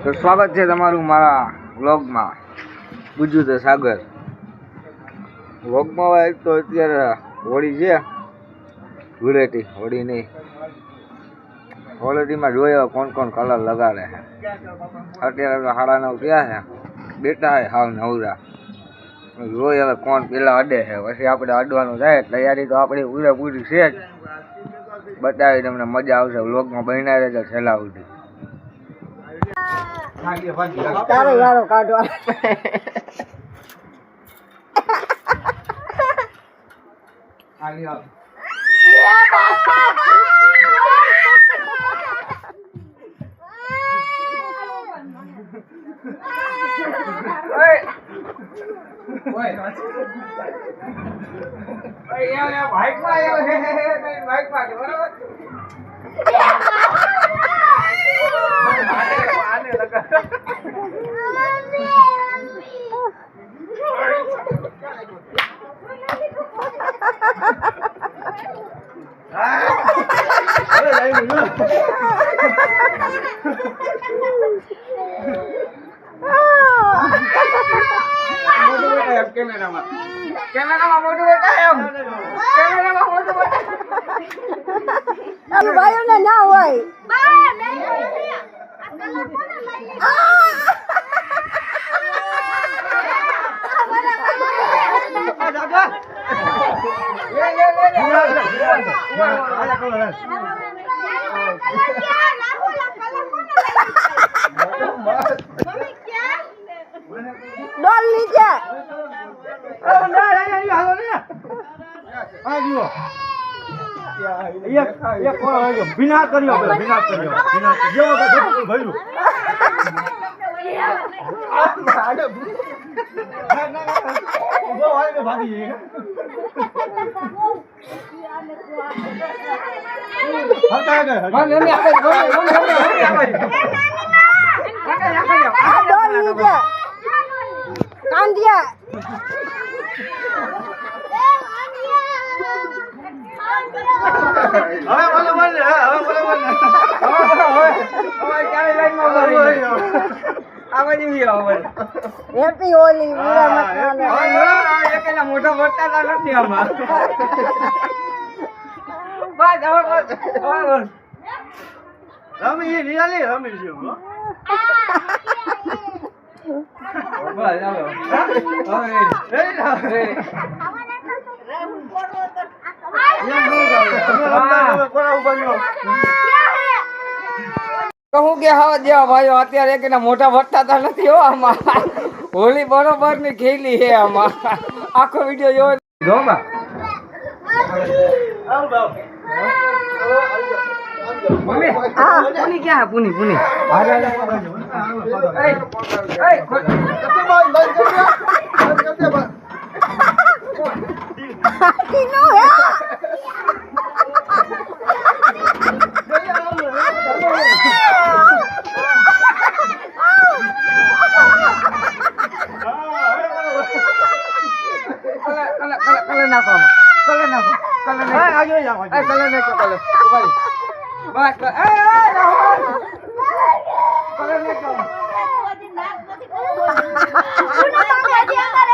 તો સ્વાગત છે તમારું મારા વ્લોગમાં ગુજ્જુ ધ સાગર વ્લોગમાં. એક તો અત્યારે હોળી છે, ધૂળેટી હોળી નહીં, હોળીમાં જોયો કોણ કોણ કલર લગાડે છે. અત્યારે 9:30 થયા છે, બેટા છે હાવ નવરા. જોઈએ હવે કોણ પેલા અડે છે, પછી આપણે અડવાનું થાય. તૈયારી તો આપણી પૂરેપૂરી છે જ, બતાવી તમને મજા આવશે. વ્લોગમાં બન્યા રહેજો છેલ્લા સુધી. તારો યારો કાઢવા કેમેરામાં મોટું બેટા એમ, કેમેરામાં મોટું બેટા ભાઈઓને ના હોય. ડોલ નીચે ભીના કર્યો જેવો ભર્યું ભાગી કાંડિયા હેપી હોલી. મોટા મોટા નથી આમાં. બસ હવે રમી નિરાલી રમી છે. કહું કે હા જેવા ભાઈઓ અત્યારે એક મોટા વટતા નથી હો. આમાં હોળી બરોબર ની ખેલી છે. આમાં આખો વિડીયો જોવો જોવા. પુની ક્યાં પુની પુની કલર નાખો કલર નાખો કલર નાખો કલર નાખો કલર બસ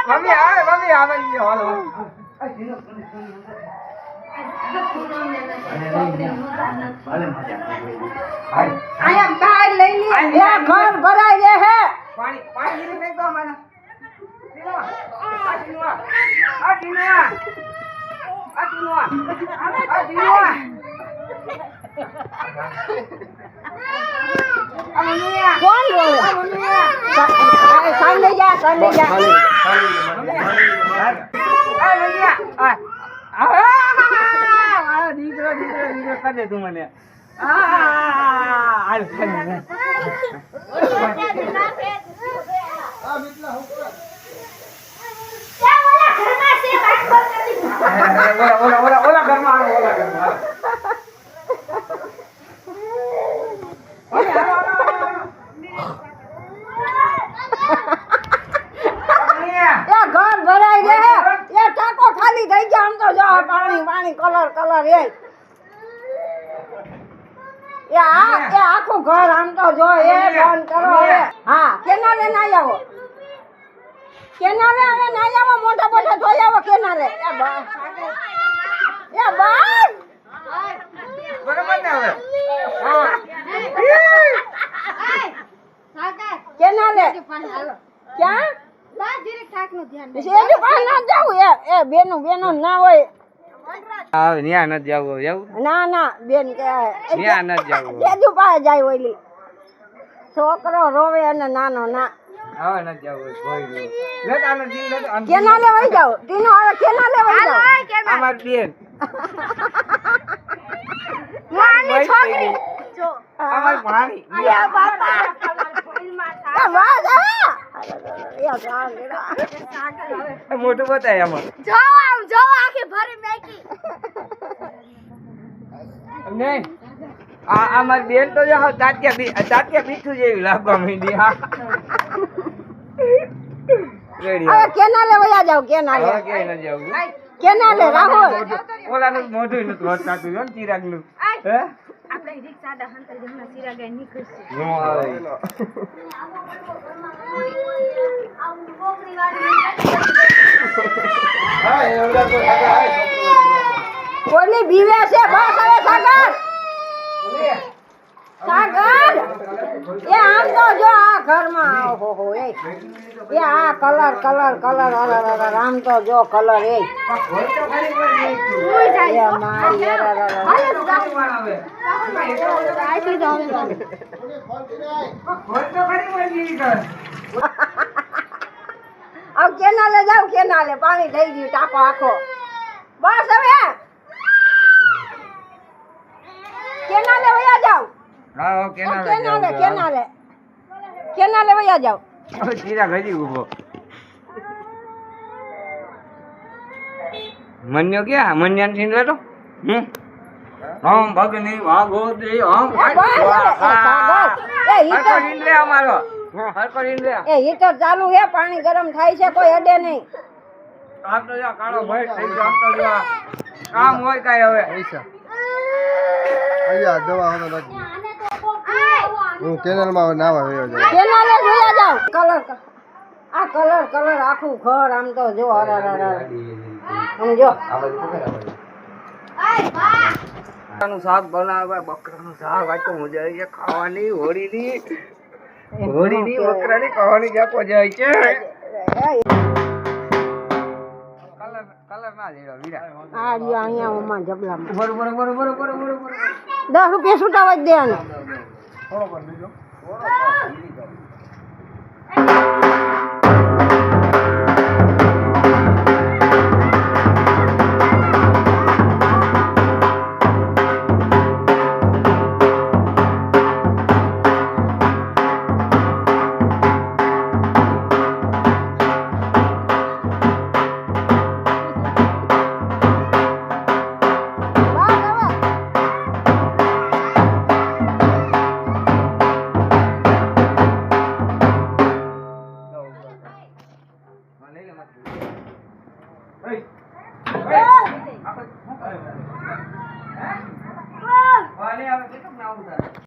મમ્મી આવે મમ્મી આવે હાલો ઘર ભરાય રહે. પાણી પાણી ફેંક દો મારા. કોણ બોલે? સાંજે જા સાંજે જા. દીકરો દીકરો દીકરો કરે તું મને. ઓલા ઘરમાં ઓલા ઘરમાં ઘર ભરાય રહે. એ ટાંકો ખાલી થઈ ગયા. આમ તો જો પાણી પાણી કલર કલર એ એ આખું ઘર આમ તો જો એ બંધ કરો હવે હા કેનાલે ના આવો કેનાલે હવે ના આવો મોટા મોટા ધોઈ આવો કેનાલે એ બસ બરોબર ને હવે હા કેનાલે ક્યાં એની પાસે ના જાવું એ બેનું ના હોય હા ન્યા નથી જવું જવું ના ના બેન કે ન્યા નથી જવું તેજુ પાસે જાય ઓલી છોકરો રોવે અને નાનો ના હવે નથી જવું કોઈ નહીં લે આનો દિલ લે કેનાલે વઈ જાવ તીનો હવે કેનાલે વઈ જાવ અમાર બેન માની છોકરી જો અમાર ભાણી એ બાપા એ વાહ મોટું બતાય આમાં જો આખી ભરી મેકી નહીં આ મારી બેન તો જો તાત્યા બીઠું જેવી લાગવા માંડી હા રેડી હવે કેનાલે વયા જાવ કેનાલે હવે ક્યાંય ન જવું કેનાલે રાહુલ ઓલાનું મોઢું નથી વરસાતું જો ને ચિરાગનું હે આપણે રિક્ષા દા હંતર જમણા સિરાગાય નીકળશે નો આવે હા એ ઓલા તો કોની બીવે છે બસ હવે સાગર સાગર એ આમ તો જો આ ઘરમાં ઓહો એ આ કલર આમ તો જો કલર એ મારી હવે કેનાલે જાવ કેનાલે પાણી થઈ ગયું ટાંકો આખો બસ હવે કેનાલે વયા જાવ હા કેનાલે વયા જાવ ચિરાગ હજી ઉભો મન્યો ક્યાં મન્યાન થી લેતો હમ ભગની વાગો દે હમ હરકો ઇન્દ્રે અમારો હરકો ઇન્દ્રે એ હીટર ચાલુ હે પાણી ગરમ થાય છે કોઈ અડે નહીં આમ તો જો કાળો ભઈ થઈ ગયો આમ તો જો કામ હોય કાઈ હવે અહીંયા દવા હવે નથી હું કેનાલમાં નાવા વયો જાય કેનાલે જોયા જાવ કલર આખું ઘર આમ તો જો સમજો બકરાનું શાક બનાવે બકરાનું શાક આ તો મજા આવી છે ખાવાની હોળીની બકરાની ખાવાની ક્યાં મજા આવી છે કલર ના દેડો વીરા આ જો અહીંયા ઓમાં જબલામાં બરોબર 10 રૂપિયા છૂટાવા જ દેવાના થોડો કરી દેજો